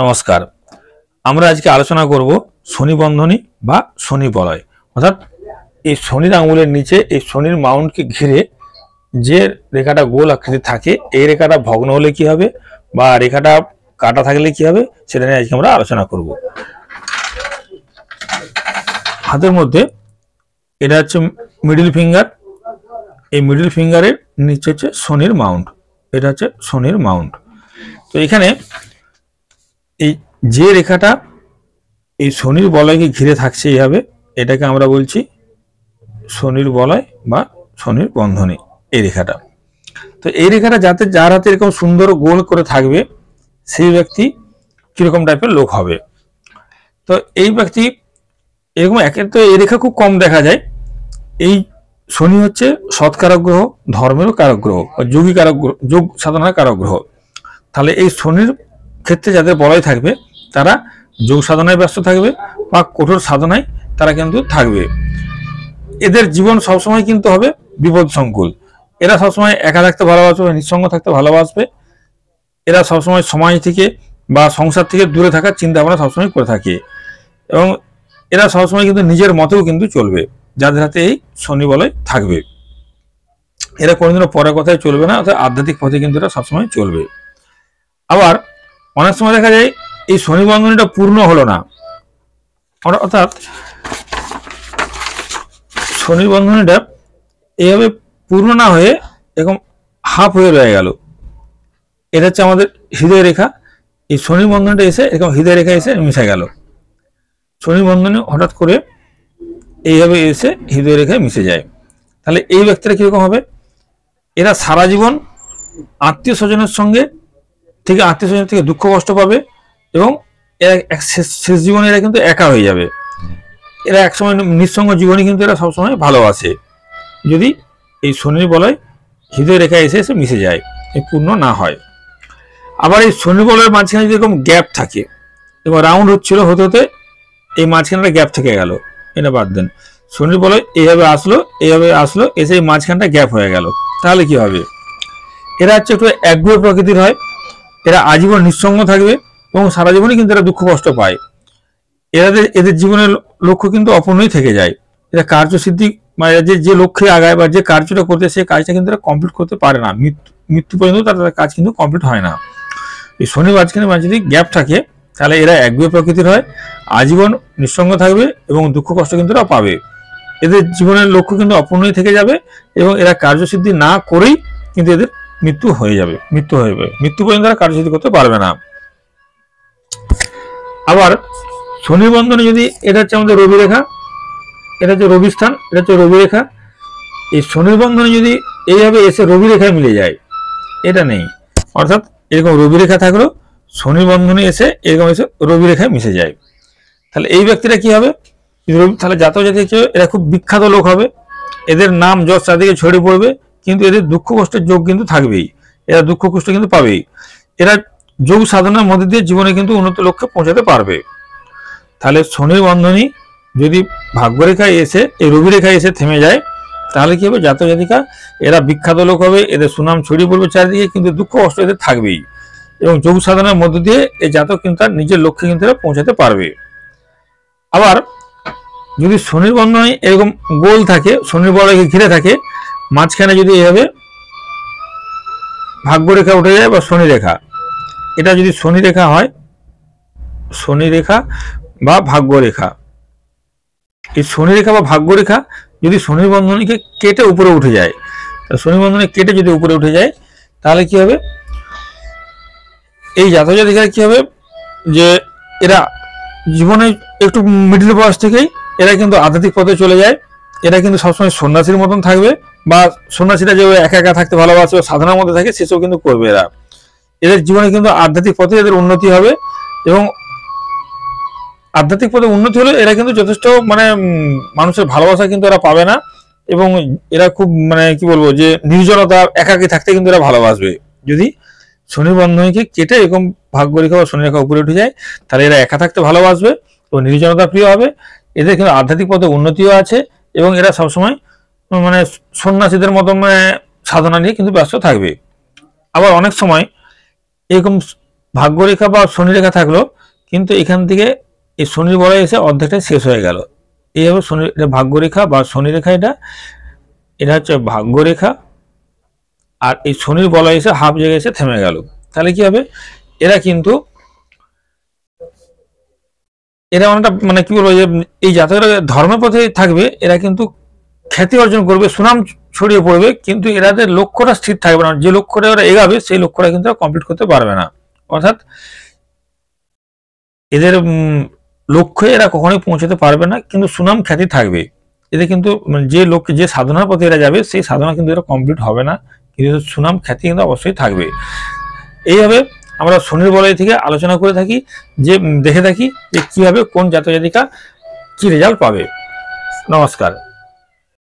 নমস্কার। আমরা আজকে আলোচনা করব শনি বন্ধনী বা শনি বলয়, অর্থাৎ এই শনির আঙুলের নিচে এই শনির মাউন্টকে ঘিরে যে রেখাটা গোল আকৃতি থাকে, এই রেখাটা ভগ্ন হলে কি হবে বা রেখাটা কাটা থাকলে কি হবে সেটা নিয়ে আজকে আমরা আলোচনা করব। হাতের মধ্যে এটা হচ্ছে মিডল ফিঙ্গার, এই মিডল ফিঙ্গারের নিচে হচ্ছে শনির মাউন্ট, এটা হচ্ছে শনির মাউন্ট। তো এখানে এই যে রেখাটা এই শনির বলয়কে ঘিরে থাকছে এইভাবে, এটাকে আমরা বলছি শনির বলয় বা শনির বন্ধনী। এই রেখাটা, তো এই রেখাটা যাতে যার হাতে এরকম সুন্দর গোল করে থাকবে সেই ব্যক্তি কিরকম টাইপের লোক হবে। তো এই ব্যক্তি এরকম একের তো এই রেখা খুব কম দেখা যায়। এই শনি হচ্ছে সৎকারক গ্রহ, ধর্মেরও কারক গ্রহ, যোগী কারক গ্রহ, যোগ সাধনার কারক গ্রহ। তাহলে এই শনির ক্ষেত্রে যাদের বলয় থাকবে তারা যোগ সাধনায় ব্যস্ত থাকবে বা কঠোর সাধনায় তারা কিন্তু থাকবে। এদের জীবন সবসময় কিন্তু হবে বিপদ সংকুল। এরা সবসময় একা থাকতে ভালোবাসবে, নিঃসঙ্গ থাকতে ভালোবাসবে। এরা সবসময় সমাজ থেকে বা সংসার থেকে দূরে থাকার চিন্তা ভাবনা সবসময় করে থাকে এবং এরা সবসময় কিন্তু নিজের মতেও কিন্তু চলবে যাদের হাতে এই শনি বলয় থাকবে। এরা কোনোদিনও পরের কথায় চলবে না, অর্থাৎ আধ্যাত্মিক পথে কিন্তু এরা সবসময় চলবে। আবার অনেক সময় দেখা যায় এই শনি বন্ধনীটা পূর্ণ হলো না, অর্থাৎ শনি বন্ধনীটা এইভাবে পূর্ণ না হয়ে এরকম হাফ হয়ে রয়ে গেল। এটা হচ্ছে আমাদের হৃদয় রেখা। এই শনি বন্ধনীটা এসে এরকম হৃদয় রেখা এসে মিশে গেল। শনি বন্ধনী হঠাৎ করে এইভাবে এসে হৃদয় রেখায় মিশে যায়। তাহলে এই ব্যক্তিরা কিরকম হবে? এরা সারা জীবন আত্মীয় স্বজনের সঙ্গে থেকে আত্মীয় স্বজনের থেকে দুঃখ কষ্ট পাবে এবং শেষ জীবনে এরা কিন্তু একা হয়ে যাবে। এরা একসময় নিঃসঙ্গ জীবনে কিন্তু এরা সবসময় ভালোবাসে, যদি এই শনির বলয় হৃদয় রেখা এসে এসে মিশে যায়, এই পূর্ণ না হয়। আবার এই শনি বলয়ের মাঝখানে যদি এরকম গ্যাপ থাকে এবং রাউন্ড হচ্ছিল হতে হতে এই মাঝখানটা গ্যাপ থেকে গেল, এটা বাদ দেন। শনির বলয় এইভাবে আসলো এসে এই মাঝখানটা গ্যাপ হয়ে গেল, তাহলে কি হবে? এরা হচ্ছে একটু একগুঁয়ে প্রকৃতির হয়। এরা আজীবন নিঃসঙ্গ থাকবে এবং সারা জীবনে কিন্তু এরা দুঃখ কষ্ট পায়। এদের জীবনের লক্ষ্য কিন্তু অপূর্ণই থেকে যায়। এরা কার্যসিদ্ধি মানে যে লক্ষ্যে আগায় বা যে কার্যটা করতে সেই কাজটা কিন্তু এরা কমপ্লিট করতে পারে না, মৃত্যু পর্যন্ত তাদের কাজ কিন্তু কমপ্লিট হয় না। এই শনি মাঝখানে যদি গ্যাপ থাকে তাহলে এরা একগুঁয়ে প্রকৃতির হয়, আজীবন নিঃসঙ্গ থাকবে এবং দুঃখ কষ্ট কিন্তু এরা পাবে। এদের জীবনের লক্ষ্য কিন্তু অপূর্ণই থেকে যাবে এবং এরা কার্যসিদ্ধি না করেই কিন্তু এদের মৃত্যু হয়ে যাবে, মৃত্যু পর্যন্ত এরা কার্যসিদ্ধি করতে পারবে না। আবার শনি বন্ধনে যদি এটা হচ্ছে আমাদের রবি রেখা, এটা হচ্ছে রবি স্থান, এটা হচ্ছে রবি রেখা। এই শনি বন্ধনে যদি এইভাবে এসে রবি রেখায় মিলে যায়, এটা নেই, অর্থাৎ এরকম রবি রেখা থাকলো শনি বন্ধনে এসে এরকম এসে রবি রেখায় মিশে যায়, তাহলে এই ব্যক্তিরা কি হবে? তাহলে জাতক জাতি এরা খুব বিখ্যাত লোক হবে, এদের নাম যশ চারদিকে ছড়িয়ে পড়বে, কিন্তু এদের দুঃখ কষ্টের যোগ কিন্তু থাকবেই, এরা দুঃখ কষ্ট কিন্তু পাবেই। এরা যোগ সাধনার মধ্যে দিয়ে জীবনে কিন্তু উন্নত লক্ষ্যে পৌঁছাতে পারবে। তাহলে শনির বন্ধনী যদি ভাগ্যরেখায় এসে এই রবি রেখায় এসে থেমে যায় তাহলে কি হবে? জাতক জাতিকা এরা বিখ্যাত লোক হবে, এদের সুনাম ছড়িয়ে পড়বে চারিদিকে, কিন্তু দুঃখ কষ্ট এদের থাকবেই এবং যোগ সাধনার মধ্য দিয়ে এই জাতক কিন্তু তার নিজের লক্ষ্যে কিন্তু এরা পৌঁছাতে পারবে। আবার যদি শনির বন্ধনী এরকম গোল থাকে, শনির বলয়কে ঘিরে থাকে, মাঝখানে যদি এভাবে ভাগ্যরেখা উঠে যায় বা শনি রেখা, এটা যদি শনি রেখা হয়, শনি রেখা বা ভাগ্যরেখা, এই শনি রেখা বা ভাগ্যরেখা যদি শনির বন্ধনীকে কেটে উপরে উঠে যায়, শনি বন্ধনী কেটে যদি উপরে উঠে যায় তাহলে কি হবে? এই জাতক জাতিকার কি হবে যে এরা জীবনে একটু মিডল বয়স থেকেই এরা কিন্তু আধ্যাত্মিক পথে চলে যায়। এরা কিন্তু সবসময় সন্ন্যাসীর মতন থাকবে বা সন্ন্যাসীরা যে একা একা থাকতে ভালোবাসে সাধনার মধ্যে থাকে সেসব কিন্তু করবে এরা। এদের জীবনে কিন্তু আধ্যাত্মিক পথে এদের উন্নতি হবে এবং আধ্যাত্মিক পথে উন্নতি হলে এরা কিন্তু যথেষ্ট মানে মানুষের ভালোবাসা কিন্তু এরা পাবে না এবং এরা খুব মানে কি বলবো যে নির্জনতা একাকী থাকতে কিন্তু এরা ভালোবাসবে। যদি শনি বন্ধনীকে কেটে এরকম ভাগ্যরেখা বা শনি রেখা উপরে উঠে যায় তাহলে এরা একা থাকতে ভালোবাসবে এবং নির্জনতা প্রিয় হবে। এদের কিন্তু আধ্যাত্মিক পথে উন্নতিও আছে এবং এরা সবসময় মানে সন্ন্যাসীদের মতো সাধনা নিয়ে কিন্তু ব্যস্ত থাকবে। আবার অনেক সময় এরকম ভাগ্যরেখা বা শনি রেখা থাকলো, কিন্তু এখান থেকে এই শনির বলয় এসে অর্ধেকটা শেষ হয়ে গেল। এইভাবে শনি, এটা ভাগ্যরেখা বা শনি রেখা, এটা হচ্ছে ভাগ্যরেখা, আর এই শনির বলয় এসে হাফ জায়গায় এসে থেমে গেল। তাহলে কি হবে, এরা কিন্তু এরা অনেকটা মানে কি বলবো, যে এই জাতকরা ধর্মের পথে থাকবে, এরা কিন্তু খ্যাতি অর্জন করবে, সুনাম ছড়িয়ে পড়বে, কিন্তু এরাদের লক্ষ্যটা স্থির থাকবে না। যে লক্ষ্যটা ওরা এগাবে সেই লক্ষ্যটা কিন্তু কমপ্লিট করতে পারবে না। অর্থাৎ এদের লক্ষ্যে এরা কখনোই পৌঁছতে পারবে না, কিন্তু সুনাম খ্যাতি থাকবে এদের। কিন্তু যে লক্ষ্যে, যে সাধনার পথে এরা যাবে, সেই সাধনা কিন্তু এরা কমপ্লিট হবে না, কিন্তু সুনাম খ্যাতি কিন্তু অবশ্যই থাকবে। এইভাবে আমরা শনির বলয় থেকে আলোচনা করে থাকি, যে দেখে থাকি যে কিভাবে কোন জাতক জাতিকা কি রেজাল্ট পাবে। নমস্কার।